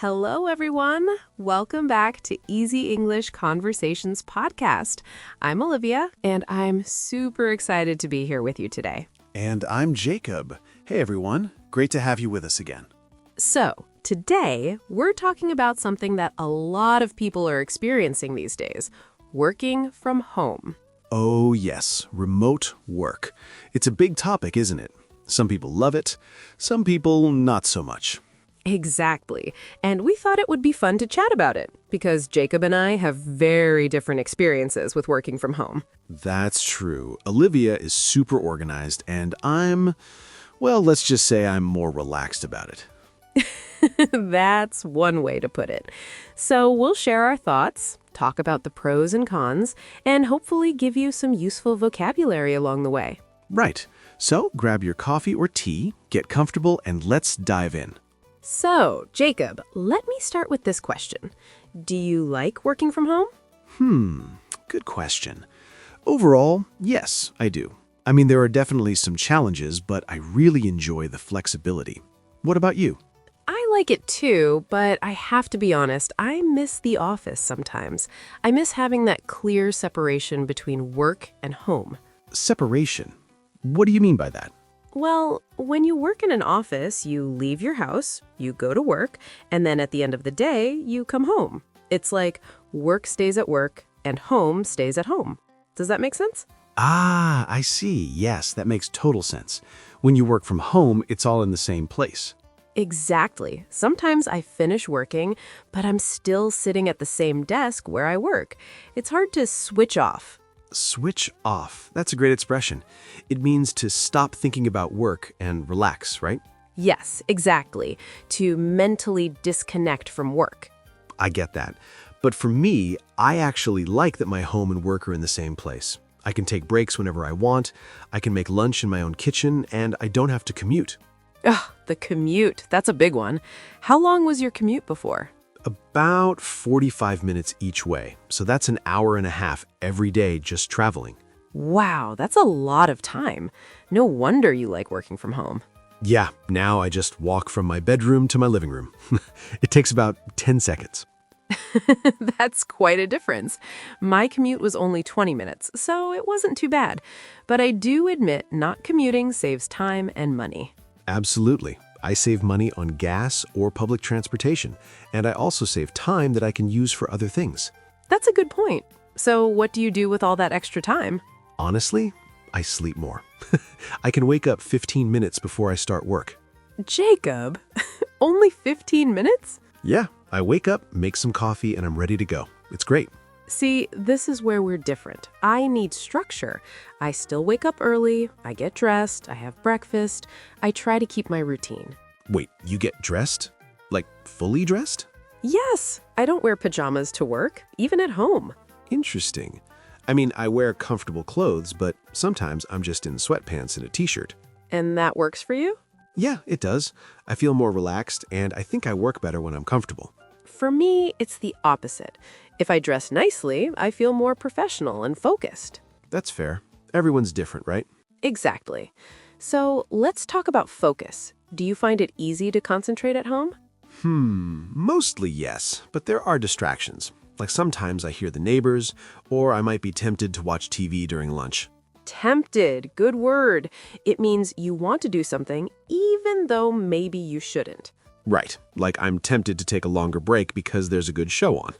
Hello, everyone. Welcome back to Easy English Conversations podcast. I'm Olivia, and I'm super excited to be here with you today. And I'm Jacob. Hey, everyone. Great to have you with us again. So, today, we're talking about something that a lot of people are experiencing these days, working from home. Oh, yes, remote work. It's a big topic, isn't it? Some people love it, some people not so much. Exactly. And we thought it would be fun to chat about it because Jacob and I have very different experiences with working from home. That's true. Olivia is super organized, and let's just say I'm more relaxed about it. That's one way to put it. So we'll share our thoughts, talk about the pros and cons, and hopefully give you some useful vocabulary along the way. Right. So grab your coffee or tea, get comfortable, and let's dive in. So, Jacob, let me start with this question. Do you like working from home? Good question. Overall, yes, I do. I mean, there are definitely some challenges, but I really enjoy the flexibility. What about you? I like it too, but I have to be honest, I miss the office sometimes. I miss having that clear separation between work and home. Separation. What do you mean by that? Well, when you work in an office, you leave your house, you go to work, and then at the end of the day, you come home. It's like work stays at work and home stays at home. Does that make sense? Ah, I see. Yes, that makes total sense. When you work from home, it's all in the same place. Exactly. Sometimes I finish working, but I'm still sitting at the same desk where I work. It's hard to switch off. Switch off. That's a great expression. It means to stop thinking about work and relax, right? Yes, exactly. To mentally disconnect from work. I get that. But for me, I actually like that my home and work are in the same place. I can take breaks whenever I want, I can make lunch in my own kitchen, and I don't have to commute. Ugh, the commute. That's a big one. How long was your commute before? About 45 minutes each way. So that's an hour and a half every day just traveling. Wow, that's a lot of time. No wonder you like working from home. Yeah, now I just walk from my bedroom to my living room. It takes about 10 seconds. That's quite a difference. My commute was only 20 minutes, so it wasn't too bad. But I do admit not commuting saves time and money. Absolutely. I save money on gas or public transportation, and I also save time that I can use for other things. That's a good point. So what do you do with all that extra time? Honestly, I sleep more. I can wake up 15 minutes before I start work. Jacob, only 15 minutes? Yeah, I wake up, make some coffee, and I'm ready to go. It's great. See, this is where we're different. I need structure. I still wake up early, I get dressed, I have breakfast. I try to keep my routine. Wait, you get dressed? Like fully dressed? Yes, I don't wear pajamas to work, even at home. Interesting. I mean, I wear comfortable clothes, but sometimes I'm just in sweatpants and a t-shirt. And that works for you? Yeah, it does. I feel more relaxed, and I think I work better when I'm comfortable. For me, it's the opposite. If I dress nicely, I feel more professional and focused. That's fair. Everyone's different, right? Exactly. So let's talk about focus. Do you find it easy to concentrate at home? Mostly yes, but there are distractions. Like sometimes I hear the neighbors, or I might be tempted to watch TV during lunch. Tempted. Good word. It means you want to do something even though maybe you shouldn't. Right, like I'm tempted to take a longer break because there's a good show on.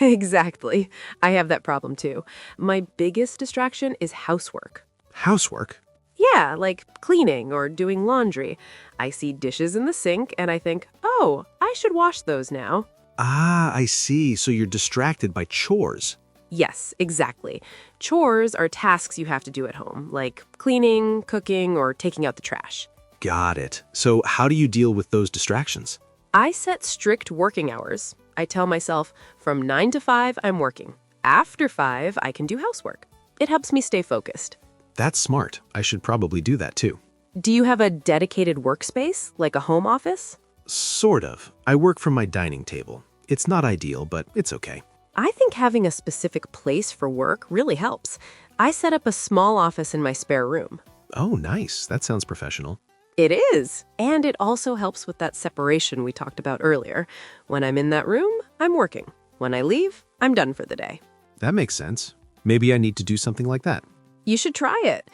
Exactly. I have that problem too. My biggest distraction is housework. Housework? Yeah, like cleaning or doing laundry. I see dishes in the sink and I think, oh, I should wash those now. Ah, I see. So you're distracted by chores. Yes, exactly. Chores are tasks you have to do at home, like cleaning, cooking, or taking out the trash. Got it. So how do you deal with those distractions? I set strict working hours. I tell myself from 9 to 5, I'm working. After 5, I can do housework. It helps me stay focused. That's smart. I should probably do that too. Do you have a dedicated workspace, like a home office? Sort of. I work from my dining table. It's not ideal, but it's okay. I think having a specific place for work really helps. I set up a small office in my spare room. Oh, nice. That sounds professional. It is. And it also helps with that separation we talked about earlier. When I'm in that room, I'm working. When I leave, I'm done for the day. That makes sense. Maybe I need to do something like that. You should try it.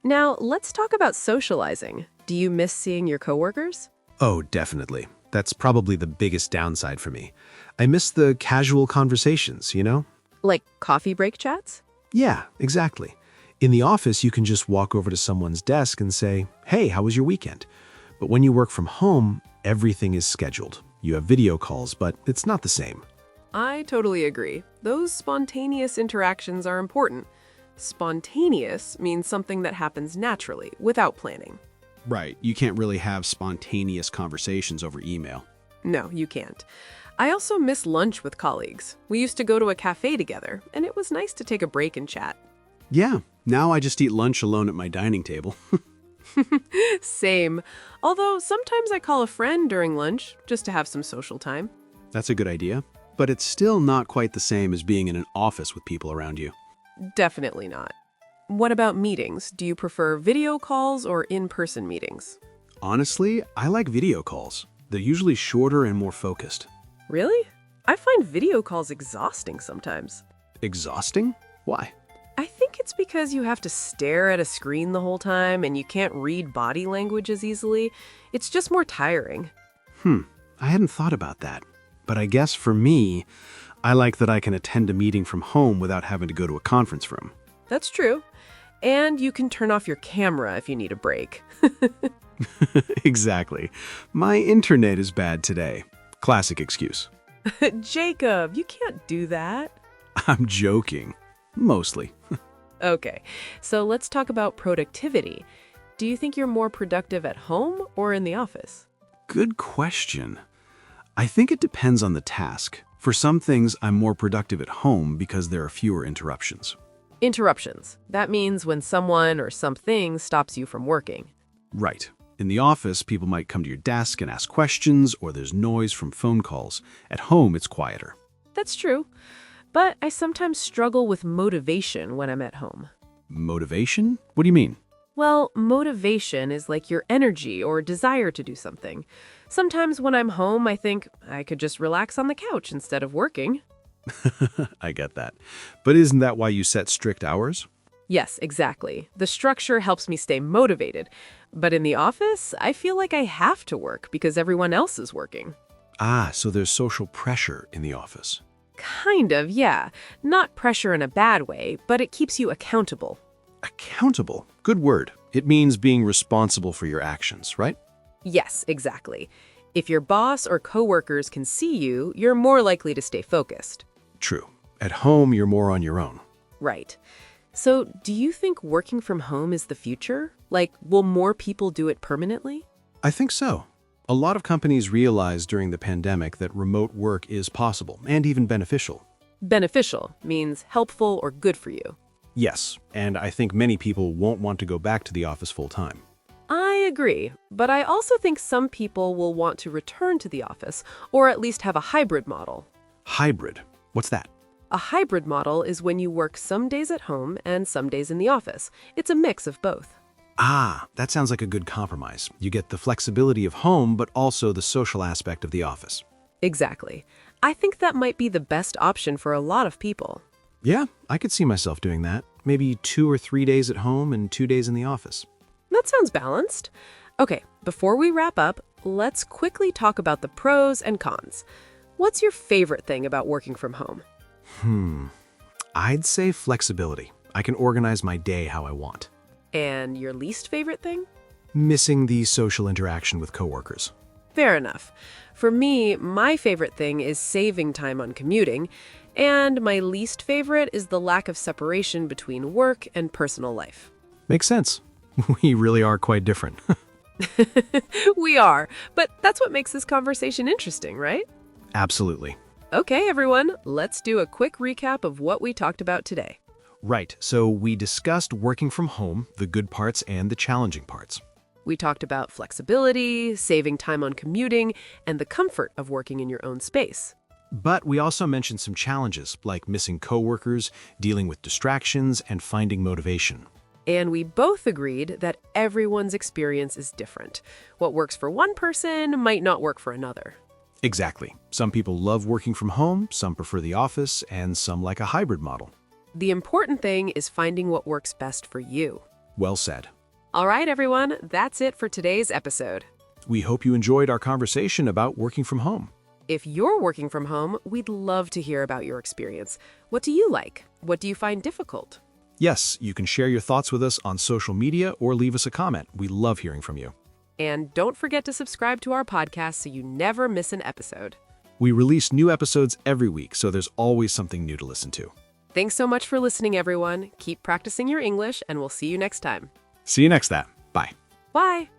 Now, let's talk about socializing. Do you miss seeing your coworkers? Oh, definitely. That's probably the biggest downside for me. I miss the casual conversations, you know? Like coffee break chats? Yeah, exactly. In the office, you can just walk over to someone's desk and say, "Hey, how was your weekend?" But when you work from home, everything is scheduled. You have video calls, but it's not the same. I totally agree. Those spontaneous interactions are important. Spontaneous means something that happens naturally, without planning. Right. You can't really have spontaneous conversations over email. No, you can't. I also miss lunch with colleagues. We used to go to a cafe together, and it was nice to take a break and chat. Yeah. Now I just eat lunch alone at my dining table. Same. Although sometimes I call a friend during lunch just to have some social time. That's a good idea. But it's still not quite the same as being in an office with people around you. Definitely not. What about meetings? Do you prefer video calls or in-person meetings? Honestly, I like video calls. They're usually shorter and more focused. Really? I find video calls exhausting sometimes. Exhausting? Why? I think it's because you have to stare at a screen the whole time and you can't read body language as easily. It's just more tiring. I hadn't thought about that. But I guess for me, I like that I can attend a meeting from home without having to go to a conference room. That's true. And you can turn off your camera if you need a break. Exactly. My internet is bad today. Classic excuse. Jacob, you can't do that. I'm joking. Mostly. Okay, so let's talk about productivity. Do you think you're more productive at home or in the office? Good question. I think it depends on the task. For some things, I'm more productive at home because there are fewer interruptions. Interruptions. That means when someone or something stops you from working. Right. In the office, people might come to your desk and ask questions, or there's noise from phone calls. At home, it's quieter. That's true. But I sometimes struggle with motivation when I'm at home. Motivation? What do you mean? Well, motivation is like your energy or desire to do something. Sometimes when I'm home, I think I could just relax on the couch instead of working. I get that. But isn't that why you set strict hours? Yes, exactly. The structure helps me stay motivated. But in the office, I feel like I have to work because everyone else is working. Ah, so there's social pressure in the office. Kind of, yeah. Not pressure in a bad way, but it keeps you accountable. Accountable. Good word. It means being responsible for your actions, right? Yes, exactly. If your boss or coworkers can see you, you're more likely to stay focused. True. At home, you're more on your own. Right. So, do you think working from home is the future? Like, will more people do it permanently? I think so. A lot of companies realized during the pandemic that remote work is possible and even beneficial. Beneficial means helpful or good for you. Yes, and I think many people won't want to go back to the office full time. I agree, but I also think some people will want to return to the office, or at least have a hybrid model. Hybrid. What's that? A hybrid model is when you work some days at home and some days in the office. It's a mix of both. Ah, that sounds like a good compromise. You get the flexibility of home, but also the social aspect of the office. Exactly. I think that might be the best option for a lot of people. Yeah, I could see myself doing that. Maybe 2 or 3 days at home and 2 days in the office. That sounds balanced. Okay, before we wrap up, let's quickly talk about the pros and cons. What's your favorite thing about working from home? I'd say flexibility. I can organize my day how I want. And your least favorite thing? Missing the social interaction with coworkers. Fair enough. For me, my favorite thing is saving time on commuting, and my least favorite is the lack of separation between work and personal life. Makes sense. We really are quite different. We are, but that's what makes this conversation interesting, right? Absolutely. Okay, everyone, let's do a quick recap of what we talked about today. Right, so we discussed working from home, the good parts and the challenging parts. We talked about flexibility, saving time on commuting, and the comfort of working in your own space. But we also mentioned some challenges, like missing coworkers, dealing with distractions, and finding motivation. And we both agreed that everyone's experience is different. What works for one person might not work for another. Exactly. Some people love working from home, some prefer the office, and some like a hybrid model. The important thing is finding what works best for you. Well said. All right, everyone, that's it for today's episode. We hope you enjoyed our conversation about working from home. If you're working from home, we'd love to hear about your experience. What do you like? What do you find difficult? Yes, you can share your thoughts with us on social media or leave us a comment. We love hearing from you. And don't forget to subscribe to our podcast so you never miss an episode. We release new episodes every week, so there's always something new to listen to. Thanks so much for listening, everyone. Keep practicing your English, and we'll see you next time. See you next time. Bye. Bye.